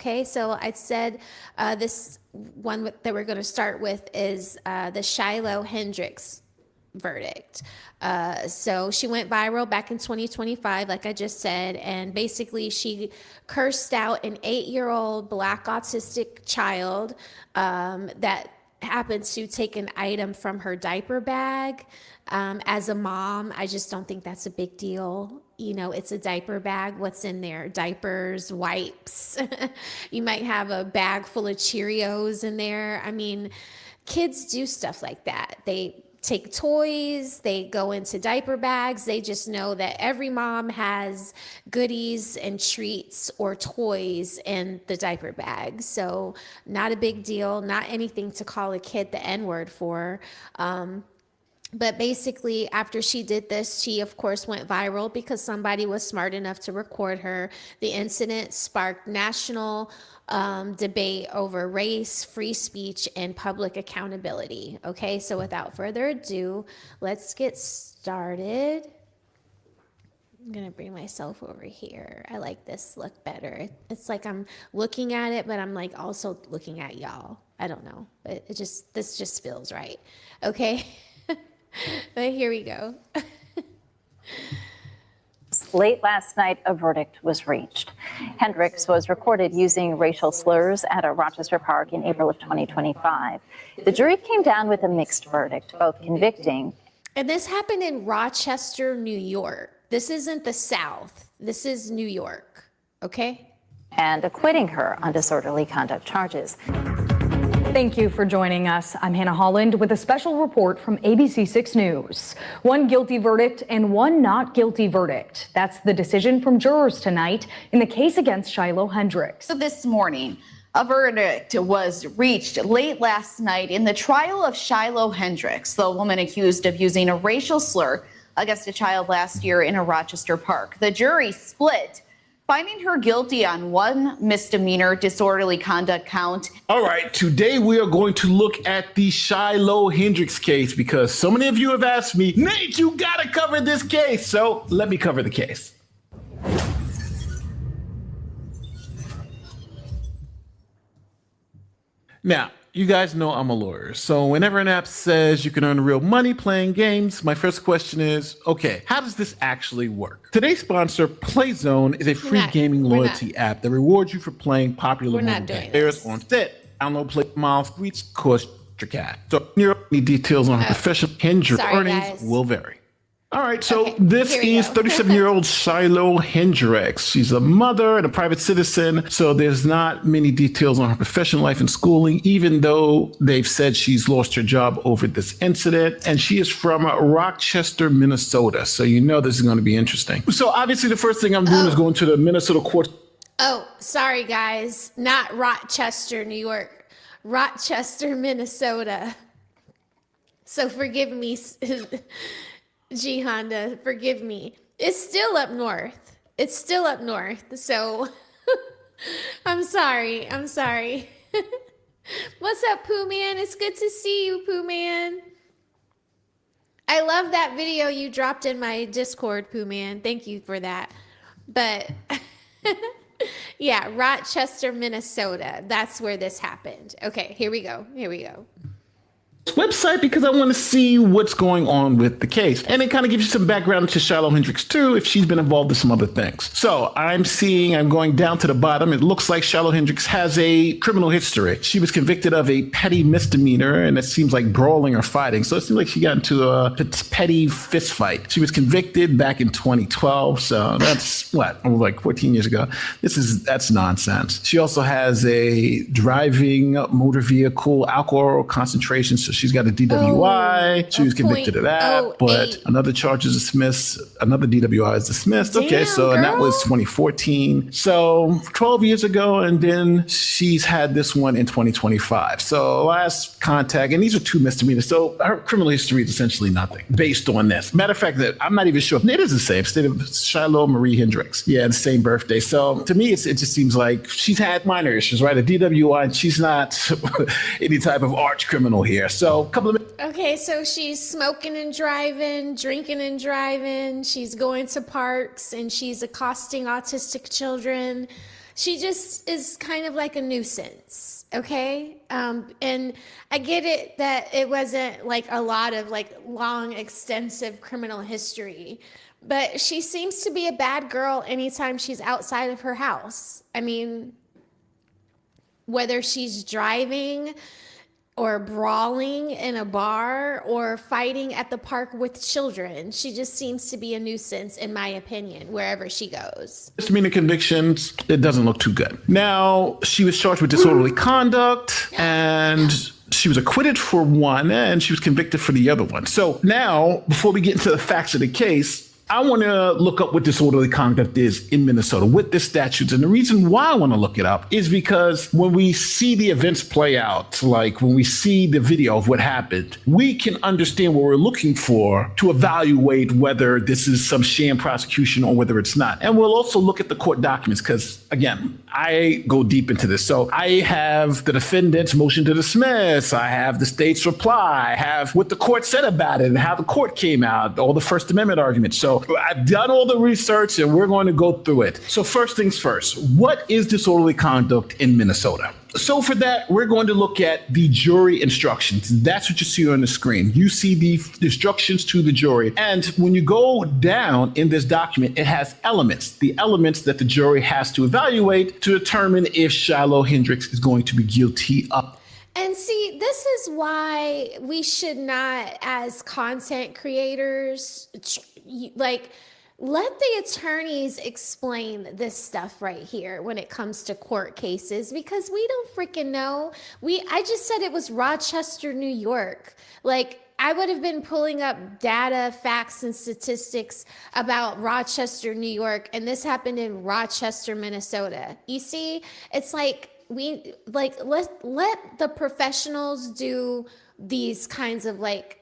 Okay, so I said this one that we're going to start with is the Shiloh Hendrix verdict. So she went viral back in 2025, like I just said, and basically she cursed out an 8-year-old Black autistic child that happened to take an item from her diaper bag. As a mom, I just don't think that's a big deal. You know, it's a diaper bag. What's in there? Diapers, wipes. You might have a bag full of Cheerios in there. I mean, kids do stuff like that. They take toys, they go into diaper bags. They just know that every mom has goodies and treats or toys in the diaper bag. So not a big deal, not anything to call a kid the N-word for. But basically, after she did this, she, of course, went viral because somebody was smart enough to record her. The incident sparked national debate over race, free speech, and public accountability. Okay, so without further ado, let's get started. I'm going to bring myself over here. I like this look better. It's like I'm looking at it, but I'm like also looking at y'all. I don't know, but this just feels right. Okay. But here we go. Late last night, a verdict was reached. Hendrix was recorded using racial slurs at a Rochester park in April of 2025. The jury came down with a mixed verdict, both convicting. And this happened in Rochester, New York. This isn't the South. This is New York, okay? And acquitting her on disorderly conduct charges. Thank you for joining us. I'm Hannah Holland with a special report from ABC 6 News. One guilty verdict and one not guilty verdict. That's the decision from jurors tonight in the case against Shiloh Hendrix. So this morning, a verdict was reached late last night in the trial of Shiloh Hendrix, the woman accused of using a racial slur against a child last year in a Rochester park. The jury split, finding her guilty on one misdemeanor disorderly conduct count. All right, today we are going to look at the Shiloh Hendrix case because so many of you have asked me, Nate, you gotta cover this case. So let me cover the case. Now, you guys know I'm a lawyer, so whenever an app says you can earn real money playing games, my first question is, okay, how does this actually work? Today's sponsor, PlayZone, is a free gaming loyalty app that rewards you for playing popular mobile games. Players on set, download Play Miles Tweets, cost your cat. So any details on her professional Hendrix earnings will vary. All right, so this is 37-year-old Shiloh Hendrix. She's a mother and a private citizen, so there's not many details on her professional life and schooling, even though they've said she's lost her job over this incident. And she is from Rochester, Minnesota, so you know this is going to be interesting. So obviously the first thing I'm doing is going to the Minnesota court. Oh, sorry, guys. Not Rochester, New York. Rochester, Minnesota. So forgive me. G Honda, forgive me. It's still up north. It's still up north. So I'm sorry. What's up, Pooh Man? It's good to see you, Pooh Man. I love that video you dropped in my Discord, Pooh Man. Thank you for that. But yeah, Rochester, Minnesota. That's where this happened. Okay, here we go. Website because I want to see what's going on with the case. And it kind of gives you some background to Shiloh Hendrix too, if she's been involved in some other things. So I'm going down to the bottom. It looks like Shiloh Hendrix has a criminal history. She was convicted of a petty misdemeanor, and it seems like brawling or fighting. So it seems like she got into a petty fist fight. She was convicted back in 2012. So that's like 14 years ago. That's nonsense. She also has a driving motor vehicle alcohol concentration. So she's got a DWI. She was convicted of that, but another charge is dismissed. Another DWI is dismissed. Damn, okay, so and that was 2014. So 12 years ago, and then she's had this one in 2025. So last contact, and these are two misdemeanors. So her criminal history is essentially nothing based on this. Matter of fact, that I'm not even sure if it is the same. State of Shiloh Marie Hendrix. Yeah, the same birthday. So to me, it just seems like she's had minor issues, right? A DWI, and she's not any type of arch criminal here. So a couple of minutes. Okay, so she's smoking and driving, drinking and driving. She's going to parks and she's accosting autistic children. she just is kind of like a nuisance. Okay. And I get it that it wasn't like a lot of like long, extensive criminal history, but she seems to be a bad girl anytime she's outside of her house. I mean, whether she's driving or brawling in a bar or fighting at the park with children, she just seems to be a nuisance, in my opinion, wherever she goes. Misdemeanor convictions, it doesn't look too good. Now, she was charged with disorderly conduct, and she was acquitted for one, and she was convicted for the other one. So now, before we get into the facts of the case, I want to look up what disorderly conduct is in Minnesota, what the statutes. And the reason why I want to look it up is because when we see the events play out, like when we see the video of what happened, we can understand what we're looking for to evaluate whether this is some sham prosecution or whether it's not. And we'll also look at the court documents because, again, I go deep into this. So I have the defendant's motion to dismiss. I have the state's reply. I have what the court said about it and how the court came out, all the First Amendment arguments. So I've done all the research and we're going to go through it. So first things first, what is disorderly conduct in Minnesota? So for that, we're going to look at the jury instructions. That's what you see on the screen. You see the instructions to the jury. And when you go down in this document, it has elements, the elements that the jury has to evaluate to determine if Shiloh Hendrix is going to be guilty of. And see, this is why we should not, as content creators, like, let the attorneys explain this stuff right here when it comes to court cases, because we don't freaking know. I just said it was Rochester, New York. Like, I would have been pulling up data, facts, and statistics about Rochester, New York, and this happened in Rochester, Minnesota. You see, it's like, let the professionals do these kinds of like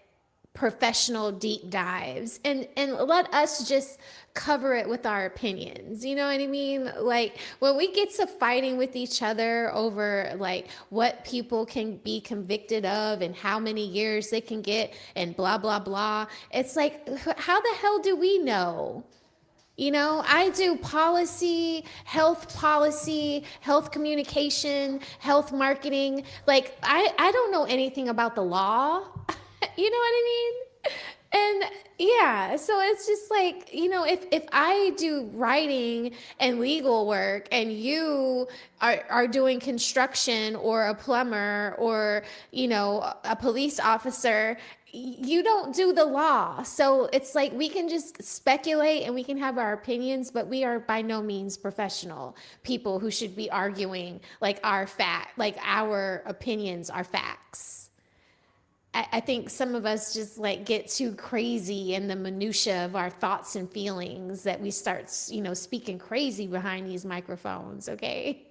professional deep dives and let us just cover it with our opinions. You know what I mean? Like when we get to fighting with each other over like what people can be convicted of and how many years they can get and blah, blah, blah. It's like, how the hell do we know? You know, I do policy, health communication, health marketing. Like, I don't know anything about the law. You know what I mean? And yeah, so it's just like, you know, if I do writing and legal work and you are doing construction or a plumber or, you know, a police officer, you don't do the law. So it's like we can just speculate and we can have our opinions, but we are by no means professional people who should be arguing like our opinions are facts. I think some of us just like get too crazy in the minutia of our thoughts and feelings that we start, you know, speaking crazy behind these microphones, okay?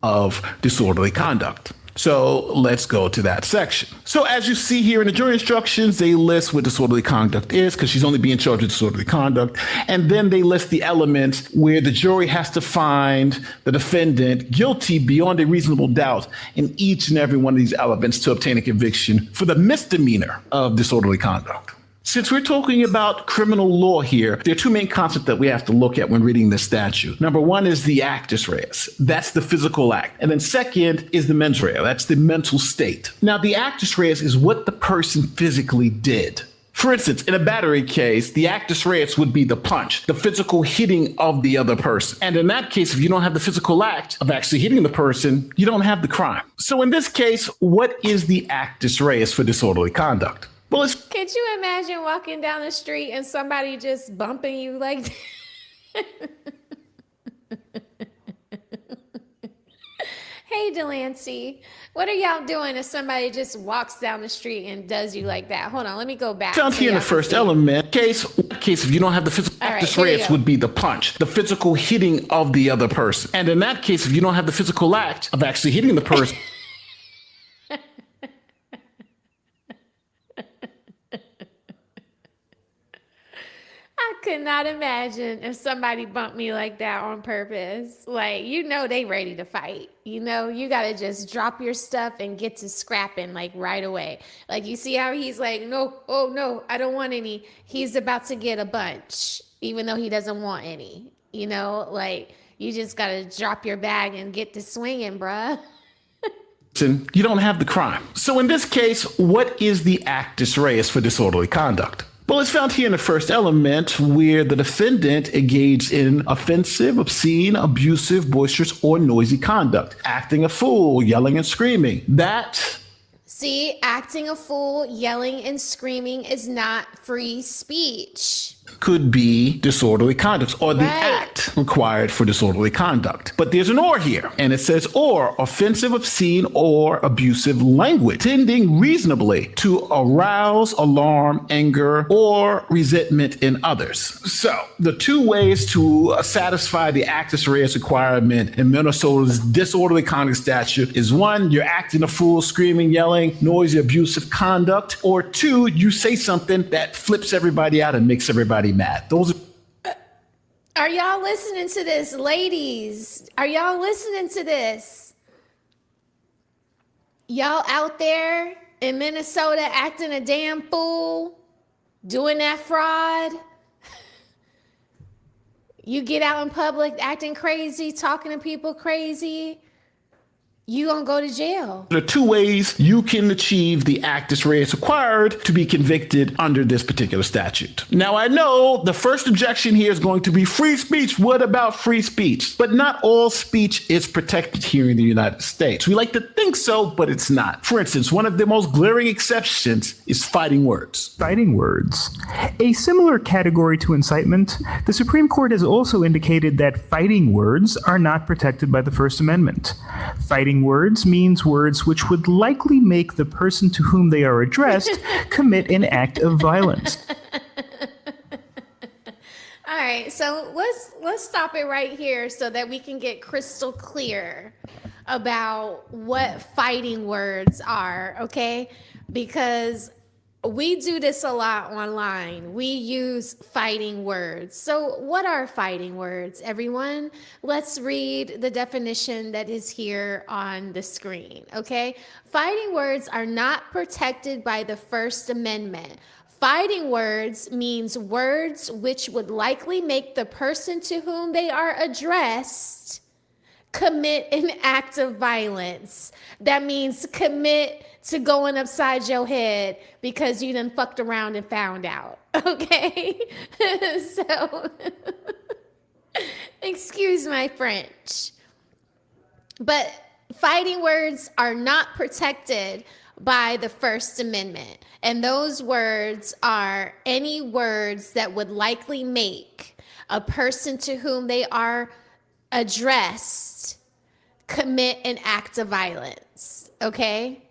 Of disorderly conduct. So let's go to that section. So as you see here in the jury instructions, they list what disorderly conduct is because she's only being charged with disorderly conduct. And then they list the elements where the jury has to find the defendant guilty beyond a reasonable doubt in each and every one of these elements to obtain a conviction for the misdemeanor of disorderly conduct. Since we're talking about criminal law here, there are two main concepts that we have to look at when reading this statute. Number one is the actus reus. That's the physical act. And then second is the mens rea. That's the mental state. Now, the actus reus is what the person physically did. For instance, in a battery case, the actus reus would be the punch, the physical hitting of the other person. And in that case, if you don't have the physical act of actually hitting the person, you don't have the crime. So in this case, what is the actus reus for disorderly conduct? Well, could you imagine walking down the street and somebody just bumping you like Hey, Delancey, what are y'all doing if somebody just walks down the street and does you like that? Hold on, let me go back. Found here in the first element, case if you don't have the physical actus reus would be the punch, the physical hitting of the other person. And in that case, if you don't have the physical act of actually hitting the person, I could not imagine if somebody bumped me like that on purpose. Like, you know, they ready to fight. You know, you got to just drop your stuff and get to scrapping like right away. Like, you see how he's like, no, oh no, I don't want any. He's about to get a bunch, even though he doesn't want any. You know, like You just got to drop your bag and get to swinging, bruh. You don't have the crime. So in this case, what is the actus reus for disorderly conduct? Well, it's found here in the first element where the defendant engaged in offensive, obscene, abusive, boisterous, or noisy conduct, acting a fool, yelling and screaming. See, acting a fool, yelling and screaming is not free speech. Could be disorderly conduct or the act required for disorderly conduct. But there's an or here, and it says or offensive, obscene, or abusive language, tending reasonably to arouse, alarm, anger, or resentment in others. So the two ways to satisfy the actus reus requirement in Minnesota's disorderly conduct statute is one, you're acting a fool, screaming, yelling, noisy, abusive conduct, or two, you say something that flips everybody out and makes everybody mad. Are y'all listening to this, ladies? Are y'all listening to this? Y'all out there in Minnesota acting a damn fool, doing that fraud? You get out in public acting crazy, talking to people crazy, you gonna go to jail. There are two ways you can achieve the actus reus required to be convicted under this particular statute. Now, I know the first objection here is going to be free speech. What about free speech? But not all speech is protected here in the United States. We like to think so, but it's not. For instance, one of the most glaring exceptions is fighting words. Fighting words. A similar category to incitement, the Supreme Court has also indicated that fighting words are not protected by the First Amendment. Fighting words means words which would likely make the person to whom they are addressed commit an act of violence. All right, so let's stop it right here so that we can get crystal clear about what fighting words are, okay? Because we do this a lot online. We use fighting words. So what are fighting words, everyone? Let's read the definition that is here on the screen, okay? Fighting words are not protected by the First Amendment. Fighting words means words which would likely make the person to whom they are addressed commit an act of violence. That means commit to going upside your head because you done fucked around and found out. Okay? So, excuse my French. But fighting words are not protected by the First Amendment. And those words are any words that would likely make a person to whom they are addressed commit an act of violence. Okay?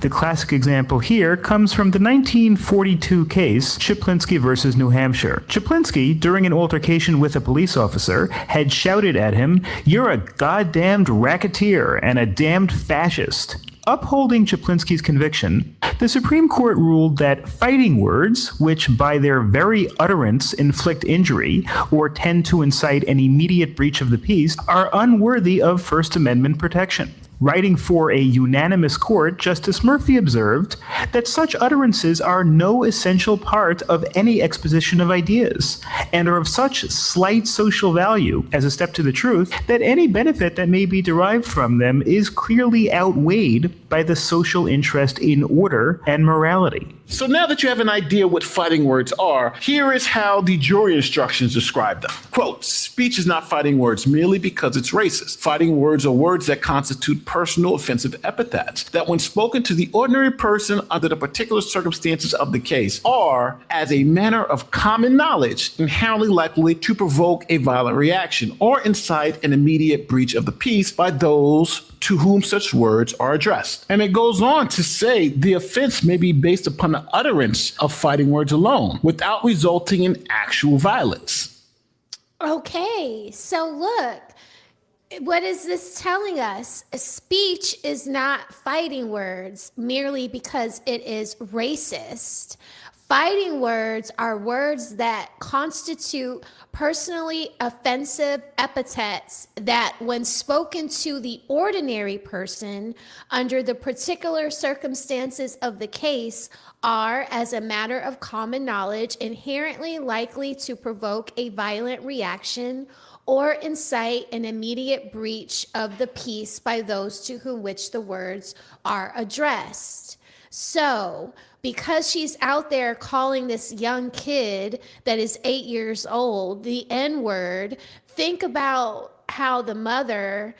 The classic example here comes from the 1942 case Czaplinski versus New Hampshire. Czaplinski, during an altercation with a police officer, had shouted at him, "You're a goddamned racketeer and a damned fascist." Upholding Czaplinski's conviction, the Supreme Court ruled that fighting words, which by their very utterance inflict injury or tend to incite an immediate breach of the peace, are unworthy of First Amendment protection. Writing for a unanimous court, Justice Murphy observed that such utterances are no essential part of any exposition of ideas and are of such slight social value as a step to the truth that any benefit that may be derived from them is clearly outweighed by the social interest in order and morality. So now that you have an idea what fighting words are, here is how the jury instructions describe them. Quote, speech is not fighting words merely because it's racist. Fighting words are words that constitute personal offensive epithets that when spoken to the ordinary person under the particular circumstances of the case are, as a matter of common knowledge, inherently likely to provoke a violent reaction or incite an immediate breach of the peace by those to whom such words are addressed. And it goes on to say the offense may be based upon the utterance of fighting words alone without resulting in actual violence. Okay, so look, what is this telling us? Speech is not fighting words merely because it is racist. Fighting words are words that constitute personally offensive epithets that, when spoken to the ordinary person under the particular circumstances of the case, are, as a matter of common knowledge, inherently likely to provoke a violent reaction or incite an immediate breach of the peace by those to whom which the words are addressed. So, because she's out there calling this young kid that is 8 years old the N-word, think about how the mother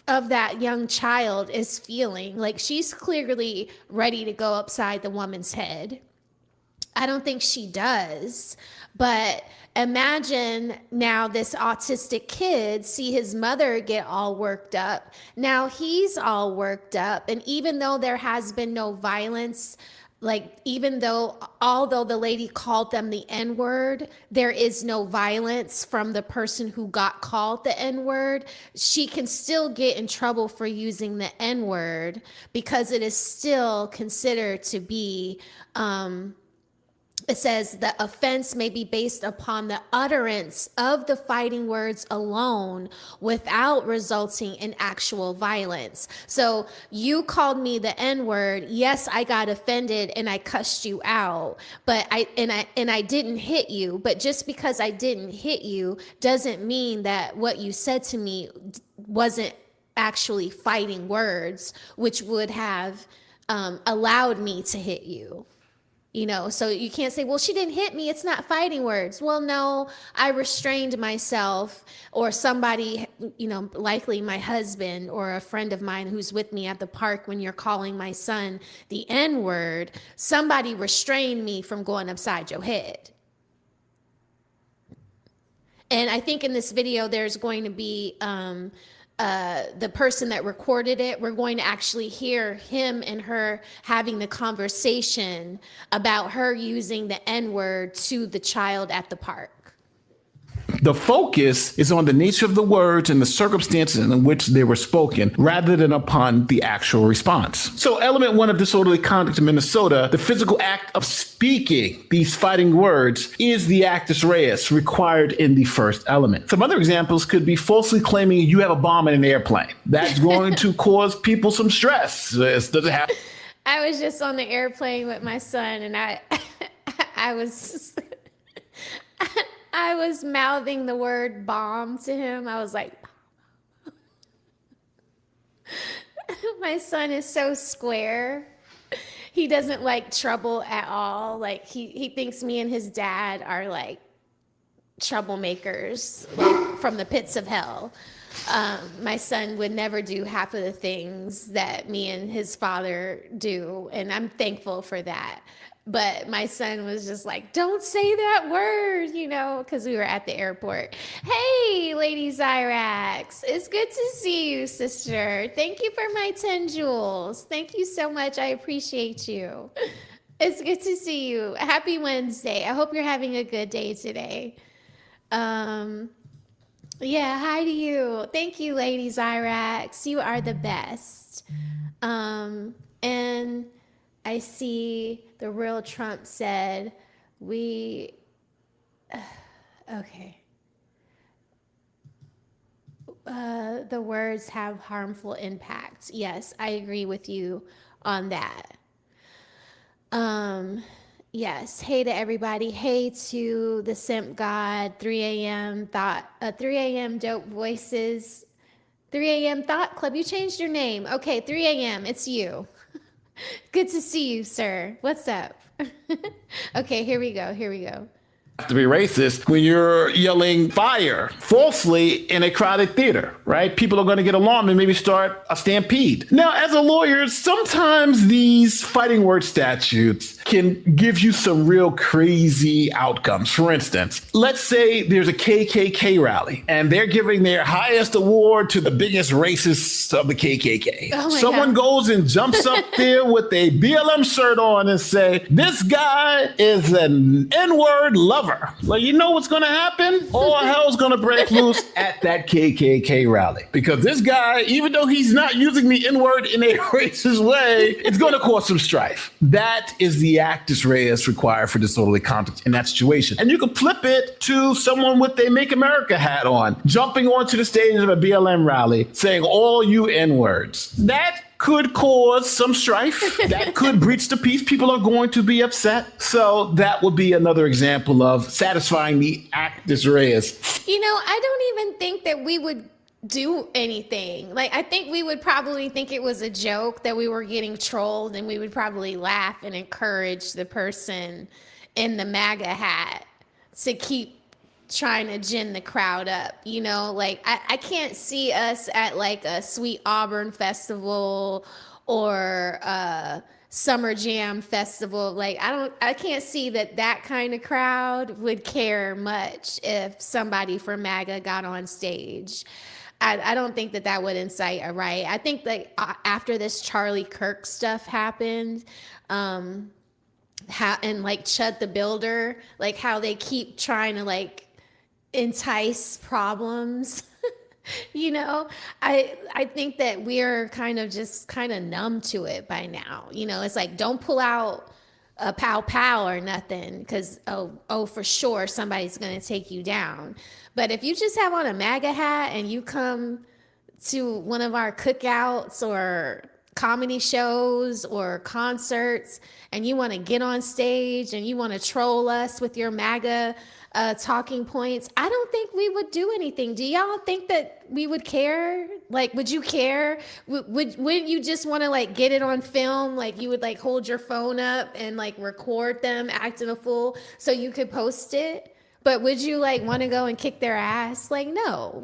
of that young child is feeling. Like, she's clearly ready to go upside the woman's head. I don't think she does, but imagine now this autistic kid see his mother get all worked up. Now he's all worked up. And even though there has been no violence, like although the lady called them the N-word, there is no violence from the person who got called the N-word. She can still get in trouble for using the N-word because it is still considered to be, it says the offense may be based upon the utterance of the fighting words alone without resulting in actual violence. So you called me the N-word. Yes, I got offended and I cussed you out, but I didn't hit you. But just because I didn't hit you doesn't mean that what you said to me wasn't actually fighting words, which would have allowed me to hit you. You know, so you can't say, well, she didn't hit me, it's not fighting words. Well, no, I restrained myself, or somebody, you know, likely my husband or a friend of mine who's with me at the park when you're calling my son the N-word, somebody restrained me from going upside your head. And I think in this video, there's going to be the person that recorded it. We're going to actually hear him and her having the conversation about her using the N-word to the child at the park. The focus is on the nature of the words and the circumstances in which they were spoken, rather than upon the actual response. So element 1 of disorderly conduct in Minnesota, the physical act of speaking these fighting words, is the actus reus required in the first element. Some other examples could be falsely claiming you have a bomb in an airplane. That's going to cause people some stress. Does it happen? I was just on the airplane with my son, and I was mouthing the word bomb to him. I was like, my son is so square. He doesn't like trouble at all. Like he thinks me and his dad are like troublemakers, like from the pits of hell. My son would never do half of the things that me and his father do, and I'm thankful for that. But my son was just like, don't say that word, you know, because we were at the airport. Hey, Lady Zyrax, it's good to see you, sister. Thank you for my 10 jewels. Thank you so much. I appreciate you. It's good to see you. Happy Wednesday. I hope you're having a good day today. Yeah, hi to you. Thank you, Lady Zyrax. You are the best. And I see the real Trump said, okay. The words have harmful impacts. Yes, I agree with you on that. Yes, hey to everybody. Hey to the simp god, 3 a.m. thought, 3 a.m. dope voices, 3 a.m. thought club. You changed your name. Okay, 3 a.m. It's you. Good to see you, sir. What's up? Okay, here we go. To be racist when you're yelling fire falsely in a crowded theater, right? People are going to get alarmed and maybe start a stampede. Now, as a lawyer, sometimes these fighting word statutes can give you some real crazy outcomes. For instance, let's say there's a KKK rally and they're giving their highest award to the biggest racist of the KKK. Oh my Someone God. goes and jumps up there with a BLM shirt on and say, this guy is an N-word lover lover. Like, you know what's gonna happen? All hell's gonna break loose at that KKK rally. Because this guy, even though he's not using the N-word in a racist way, it's gonna cause some strife. That is the actus reus required for disorderly conduct in that situation. And you can flip it to someone with a Make America hat on, jumping onto the stage of a BLM rally, saying all you N-words. That could cause some strife. That could breach the peace. People are going to be upset. So that would be another example of satisfying the actus reus. You know, I don't even think that we would do anything. Like, I think we would probably think it was a joke that we were getting trolled, and we would probably laugh and encourage the person in the MAGA hat to keep trying to gin the crowd up, you know. Like, I can't see us at like a Sweet Auburn festival or a Summer Jam festival. Like, I can't see that kind of crowd would care much if somebody from MAGA got on stage. I don't think that would incite a riot. I think that after this Charlie Kirk stuff happened, and like Chud the Builder, like how they keep trying to like entice problems. You know, I think that we're kind of numb to it by now. You know, it's like, don't pull out a pow or nothing, because oh for sure somebody's gonna take you down. But if you just have on a MAGA hat and you come to one of our cookouts or comedy shows or concerts and you want to get on stage and you want to troll us with your MAGA talking points, I don't think we would do anything. Do y'all think that we would care? Like, would you care? Wouldn't you just want to like get it on film? Like, you would like hold your phone up and like record them acting a fool so you could post it? But would you like want to go and kick their ass? Like, no,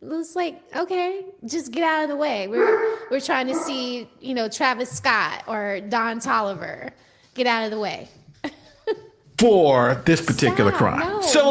it's like, okay, just get out of the way. We're trying to see, you know, Travis Scott or Don Toliver. Get out of the way. For this particular crime.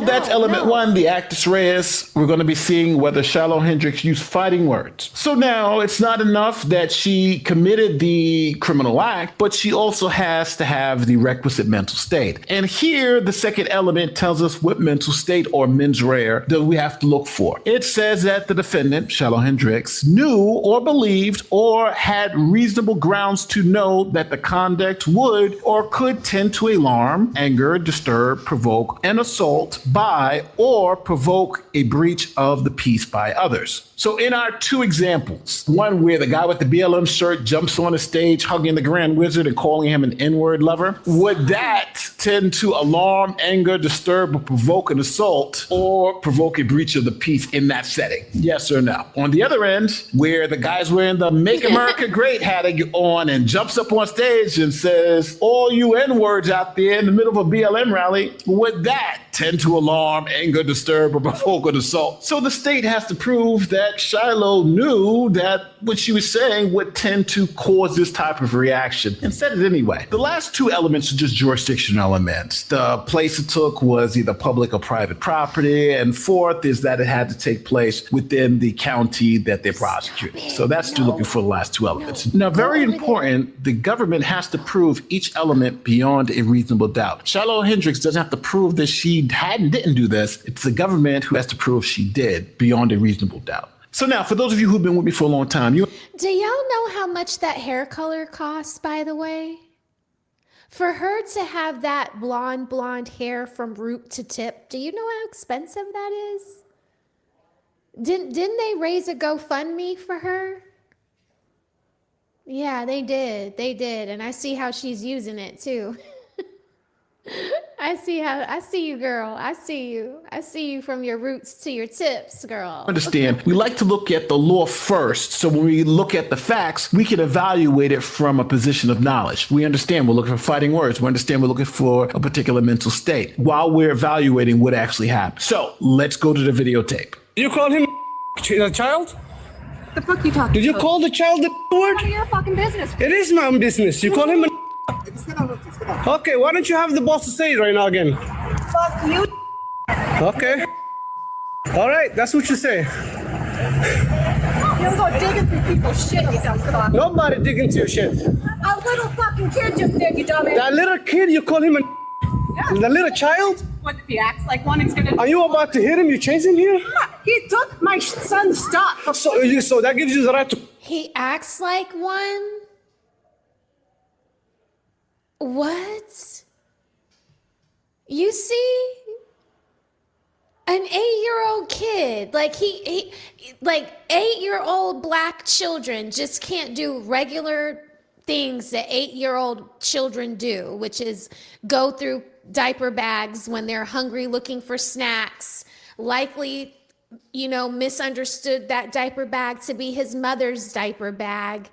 That's element one, the actus reus. We're going to be seeing whether Shiloh Hendrix used fighting words. So now it's not enough that she committed the criminal act, but she also has to have the requisite mental state. And here, the second element tells us what mental state or mens rea that we have to look for. It says that the defendant, Shiloh Hendrix, knew or believed or had reasonable grounds to know that the conduct would or could tend to alarm, anger, disturb, provoke, and assault by or provoke a breach of the peace by others. So in our two examples, one where the guy with the BLM shirt jumps on a stage hugging the Grand Wizard and calling him an N-word lover, would that tend to alarm, anger, disturb, or provoke an assault or provoke a breach of the peace in that setting? Yes or no? On the other end, where the guy's wearing the Make America Great hat on and jumps up on stage and says, all you N-words out there in the middle of a BLM rally, would that tend to alarm, anger, disturb, or provoke an assault? So the state has to prove that Shiloh knew that what she was saying would tend to cause this type of reaction and said it anyway. The last two elements are just jurisdictional elements. The place it took was either public or private property. And fourth is that it had to take place within the county that they're prosecuting. So that's still looking for the last two elements. Now, very important, the government has to prove each element beyond a reasonable doubt. Shiloh Hendrix doesn't have to prove that she didn't do this. It's the government who has to prove she did beyond a reasonable doubt. So now, for those of you who've been with me for a long time, do y'all know how much that hair color costs, by the way? For her to have that blonde hair from root to tip, do you know how expensive that is? Didn't they raise a GoFundMe for her? Yeah, they did. And I see how she's using it too. I see you, girl. I see you from your roots to your tips, girl. Understand, we like to look at the law first. So when we look at the facts, we can evaluate it from a position of knowledge. We understand we're looking for fighting words. We understand we're looking for a particular mental state while we're evaluating what actually happened. So let's go to the videotape. You call him a child? The fuck you talking? Did you call the child the word? None of your fucking business. It is my own business. You call him a Okay, why don't you have the boss to say it right now again? Fuck you. Okay. All right, that's what you say. You don't go digging through people's shit, you dumb fuck. Nobody dig into your shit. A little fucking kid just did, you dumbass. That little kid, you call him a... The little child? What if he acts like one? He's gonna. Are you about to hit him? You chase him here? He took my son's stuff. So that gives you the right to. He acts like one? What? You see? An 8-year-old kid, like like 8-year-old black children just can't do regular things that 8-year-old children do, which is go through diaper bags when they're hungry looking for snacks, likely, misunderstood that diaper bag to be his mother's diaper bag.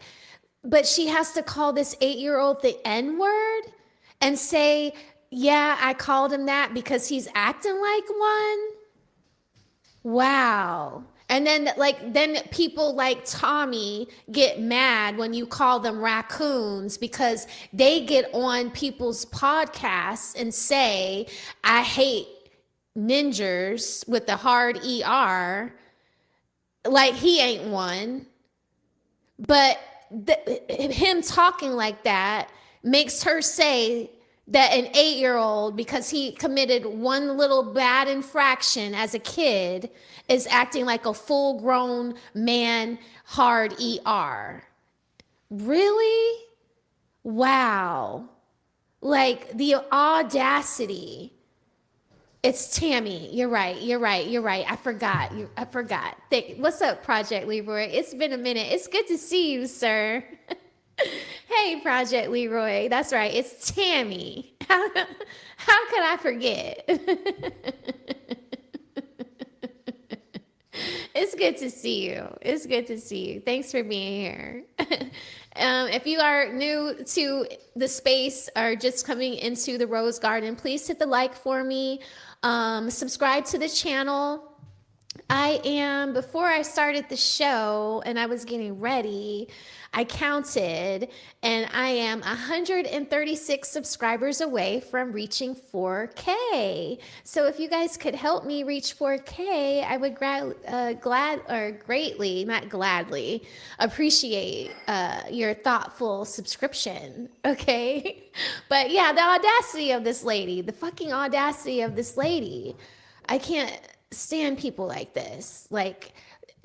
But she has to call this 8-year-old the N-word and say, yeah, I called him that because he's acting like one. Wow. And then people like Tommy get mad when you call them raccoons because they get on people's podcasts and say, I hate ninjas with the hard ER. Like he ain't one. But him talking like that makes her say that an 8-year-old, because he committed one little bad infraction as a kid, is acting like a full-grown man, hard ER. Really? Wow. Like the audacity. It's Tammy. You're right. I forgot. What's up, Project Leroy? It's been a minute. It's good to see you, sir. Hey, Project Leroy. That's right. It's Tammy. How could I forget? It's good to see you. Thanks for being here. If you are new to the space or just coming into the Rose Garden, please hit the like for me. Subscribe to the channel. Before I started the show and I was getting ready, I counted, and I am 136 subscribers away from reaching 4K. So if you guys could help me reach 4K, I would greatly appreciate your thoughtful subscription. Okay. But yeah, the audacity of this lady, the fucking audacity of this lady. I can't stand people like this. Like,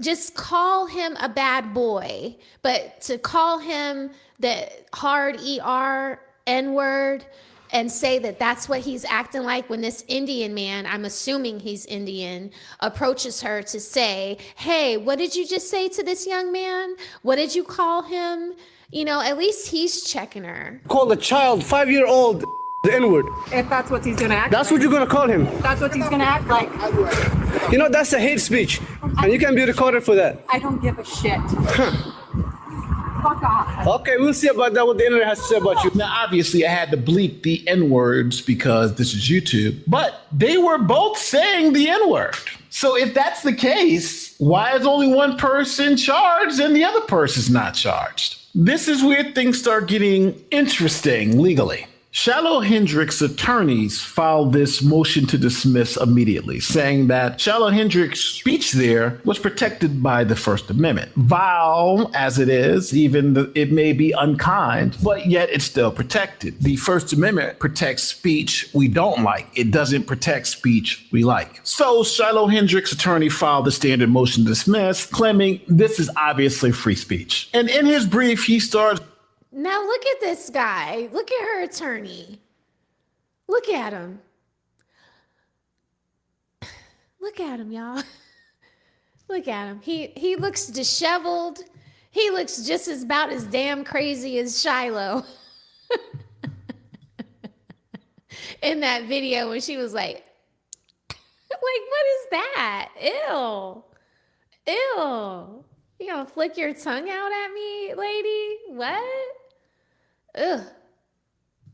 just call him a bad boy, but to call him the hard ER N-word and say that that's what he's acting like when this Indian man, I'm assuming he's Indian, approaches her to say, hey, what did you just say to this young man? What did you call him? At least he's checking her. Call a child, 5-year-old, the N-word. If that's what he's gonna act That's like. what you're gonna call him. That's what he's gonna act like. That's a hate speech. And you can be recorded for that. I don't give a shit. Fuck off. Okay, we'll see about that, what the internet has to say about you. Now, obviously, I had to bleep the N-words because this is YouTube, but they were both saying the N-word. So if that's the case, why is only one person charged and the other person's not charged? This is where things start getting interesting legally. Shiloh Hendrix attorneys filed this motion to dismiss immediately, saying that Shiloh Hendrix's speech there was protected by the First Amendment. Vile as it is, it may be unkind, but yet it's still protected. The First Amendment protects speech we don't like. It doesn't protect speech we like. So Shiloh Hendrix's attorney filed the standard motion to dismiss, claiming this is obviously free speech. And in his brief, he starts. Now look at this guy. Look at her attorney. Look at him. Look at him, y'all. Look at him. He looks disheveled. He looks just about as damn crazy as Shiloh. In that video when she was like, what is that? Ew. You gonna flick your tongue out at me, lady? What? Ugh.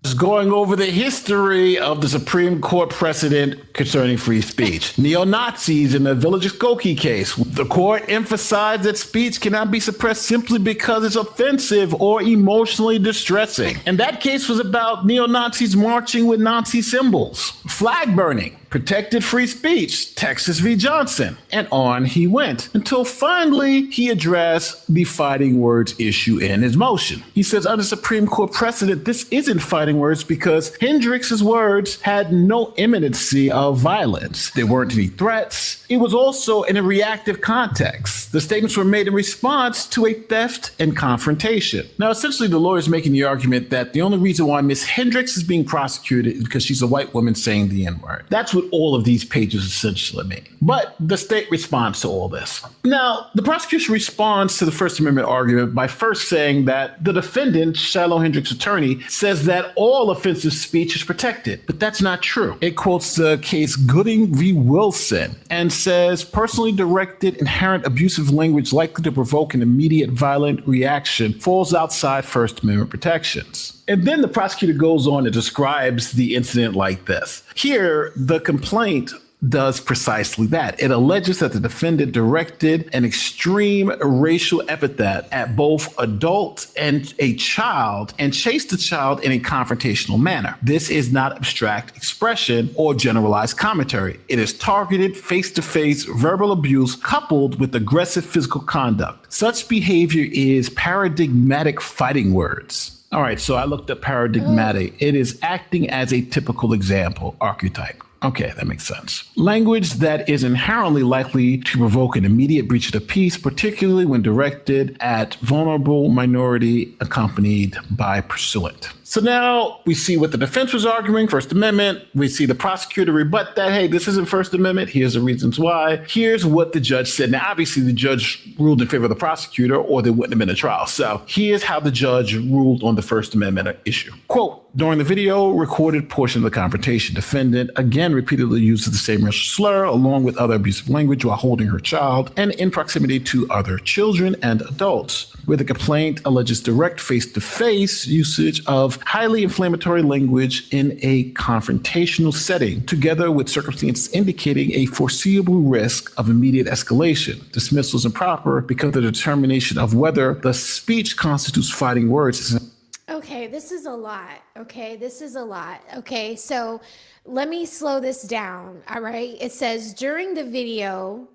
Just going over the history of the Supreme Court precedent concerning free speech. Neo-Nazis in the Village of Skokie case. The court emphasized that speech cannot be suppressed simply because it's offensive or emotionally distressing. And that case was about neo-Nazis marching with Nazi symbols. Flag burning. protected free speech, Texas v. Johnson, and on he went until finally he addressed the fighting words issue in his motion. He says under Supreme Court precedent, this isn't fighting words because Hendrix's words had no imminency of violence. There weren't any threats. It was also in a reactive context. The statements were made in response to a theft and confrontation. Now, essentially, the lawyer's making the argument that the only reason why Miss Hendrix is being prosecuted is because she's a white woman saying the N-word. That's what all of these pages essentially mean. But the state responds to all this. Now, the prosecution responds to the First Amendment argument by first saying that the defendant, Shiloh Hendrix' attorney, says that all offensive speech is protected. But that's not true. It quotes the case Gooding v. Wilson and says personally directed inherent abusive language likely to provoke an immediate violent reaction falls outside First Amendment protections. And then the prosecutor goes on and describes the incident like this. Here, the complaint does precisely that. It alleges that the defendant directed an extreme racial epithet at both adult and a child and chased the child in a confrontational manner. This is not abstract expression or generalized commentary. It is targeted face-to-face verbal abuse coupled with aggressive physical conduct. Such behavior is paradigmatic fighting words. All right, so I looked up paradigmatic. It is acting as a typical example, archetype. Okay, that makes sense. Language that is inherently likely to provoke an immediate breach of the peace, particularly when directed at vulnerable minority accompanied by pursuant. So now we see what the defense was arguing, First Amendment. We see the prosecutor rebut that, hey, this isn't First Amendment. Here's the reasons why. Here's what the judge said. Now, obviously, the judge ruled in favor of the prosecutor or there wouldn't have been a trial. So here's how the judge ruled on the First Amendment issue. Quote, during the video recorded portion of the confrontation, defendant again repeatedly uses the same racial slur along with other abusive language while holding her child and in proximity to other children and adults, where the complaint alleges direct face-to-face usage of highly inflammatory language in a confrontational setting, together with circumstances indicating a foreseeable risk of immediate escalation. Dismissal is improper because the determination of whether the speech constitutes fighting words is. Okay, this is a lot. Okay, this is a lot. Okay, so let me slow this down. All right, it says during the video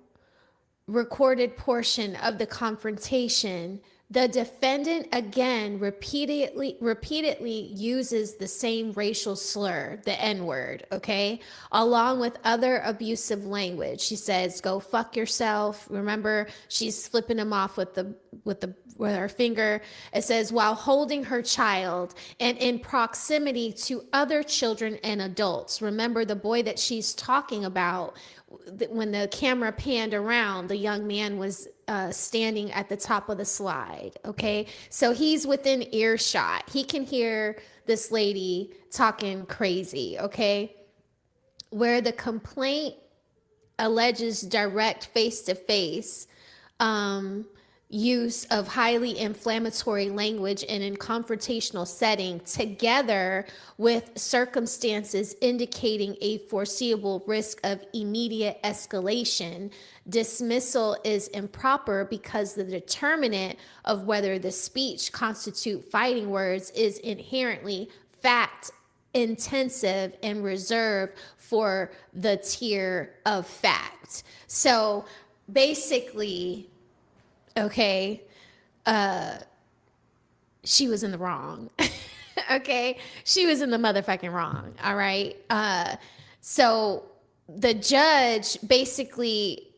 recorded portion of the confrontation, the defendant again repeatedly uses the same racial slur, the N-word, okay, along with other abusive language. She says, "Go fuck yourself." Remember, she's flipping him off with her finger. It says, while holding her child and in proximity to other children and adults. Remember, the boy that she's talking about, when the camera panned around, the young man was standing at the top of the slide. Okay, so he's within earshot. He can hear this lady talking crazy. Okay, where the complaint alleges direct face-to-face use of highly inflammatory language in a confrontational setting, together with circumstances indicating a foreseeable risk of immediate escalation, dismissal is improper because the determinant of whether the speech constitute fighting words is inherently fact intensive and reserved for the tier of fact. So basically, okay, she was in the wrong. Okay, she was in the motherfucking wrong. All right. So the judge basically,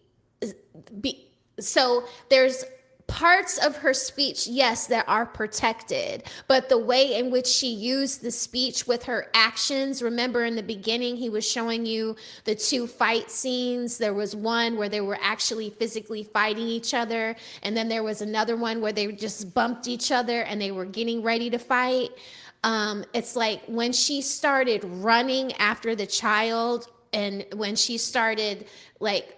so there's parts of her speech, yes, that are protected, but the way in which she used the speech with her actions, remember in the beginning, he was showing you the two fight scenes. There was one where they were actually physically fighting each other, and then there was another one where they just bumped each other and they were getting ready to fight. It's like when she started running after the child and when she started, like,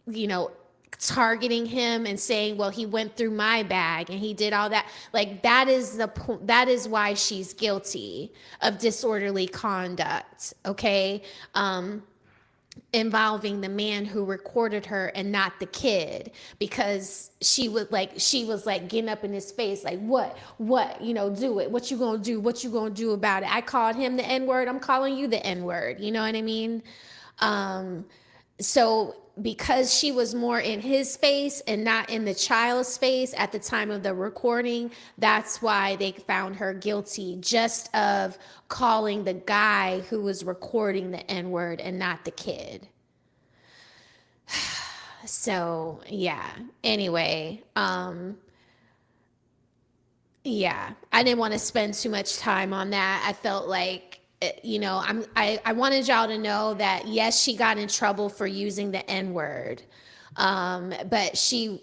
you know, targeting him and saying, well, he went through my bag and he did all that. Like, that is that is why she's guilty of disorderly conduct. Okay. Involving the man who recorded her and not the kid, because she was like getting up in his face, like, what, you know, do it. What you gonna do? What you gonna do about it? I called him the N-word. I'm calling you the N-word. You know what I mean? So because she was more in his face and not in the child's face at the time of the recording, that's why they found her guilty just of calling the guy who was recording the N-word and not the kid. So yeah, anyway, yeah, I didn't want to spend too much time on that. I felt like, I wanted y'all to know that yes, she got in trouble for using the N-word, but she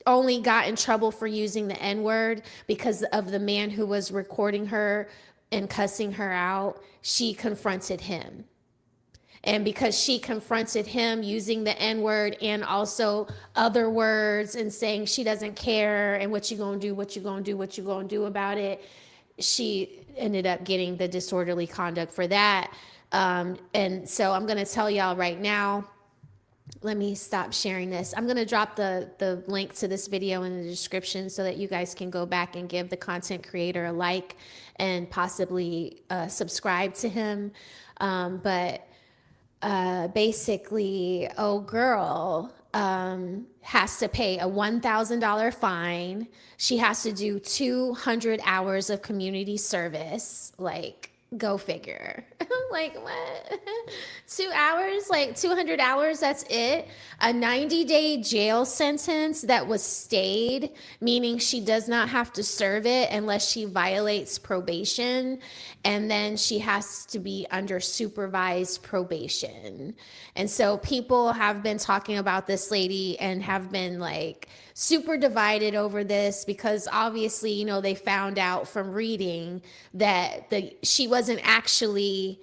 only got in trouble for using the N-word because of the man who was recording her and cussing her out. She confronted him. And because she confronted him using the N-word and also other words and saying she doesn't care and what you gonna do, what you gonna do, what you gonna do about it, she ended up getting the disorderly conduct for that. And so I'm gonna tell y'all right now, let me stop sharing this. I'm gonna drop the link to this video in the description so that you guys can go back and give the content creator a like and possibly subscribe to him. Basically, girl has to pay a $1,000 fine. She has to do 200 hours of community service. Like, go figure. Like, what? 2 hours? Like, 200 hours, that's it? A 90-day jail sentence that was stayed, meaning she does not have to serve it unless she violates probation. And then she has to be under supervised probation. And so people have been talking about this lady and have been like super divided over this because obviously, they found out from reading that she wasn't actually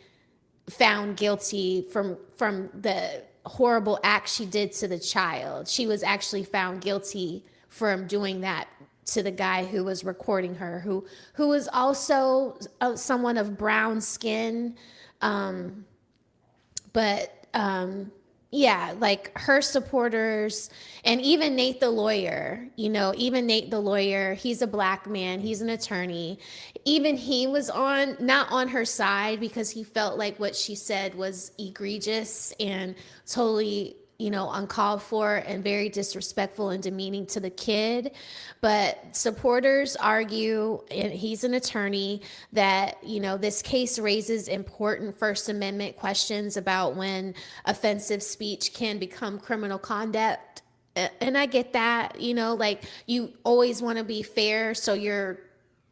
found guilty from the horrible act she did to the child. She was actually found guilty from doing that to the guy who was recording her, who was also someone of brown skin. Yeah, like her supporters and even Nate the lawyer, he's a black man, he's an attorney. Even he was not on her side because he felt like what she said was egregious and totally, uncalled for and very disrespectful and demeaning to the kid. But supporters argue, and he's an attorney, that, this case raises important First Amendment questions about when offensive speech can become criminal conduct. And I get that, like you always want to be fair. So you're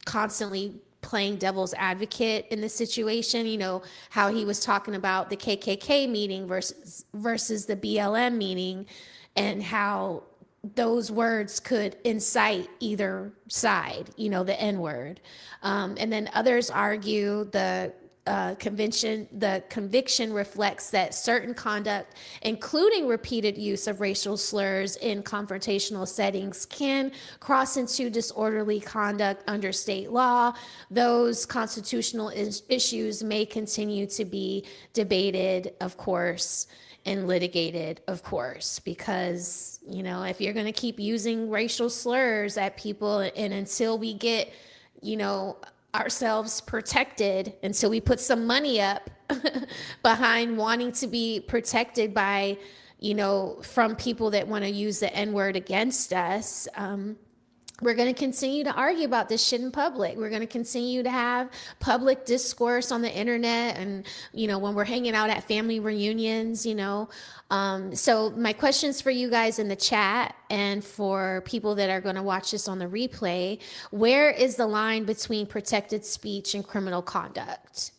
constantly playing devil's advocate in this situation, how he was talking about the KKK meeting versus the BLM meeting and how those words could incite either side, the N-word. And then others argue the conviction reflects that certain conduct, including repeated use of racial slurs in confrontational settings, can cross into disorderly conduct under state law. Those constitutional issues may continue to be debated, of course, and litigated, of course, because, if you're going to keep using racial slurs at people and until we get, ourselves protected, until we put some money up behind wanting to be protected by, from people that want to use the N-word against us, we're going to continue to argue about this shit in public. We're going to continue to have public discourse on the internet and, when we're hanging out at family reunions, So my questions for you guys in the chat and for people that are going to watch this on the replay, where is the line between protected speech and criminal conduct?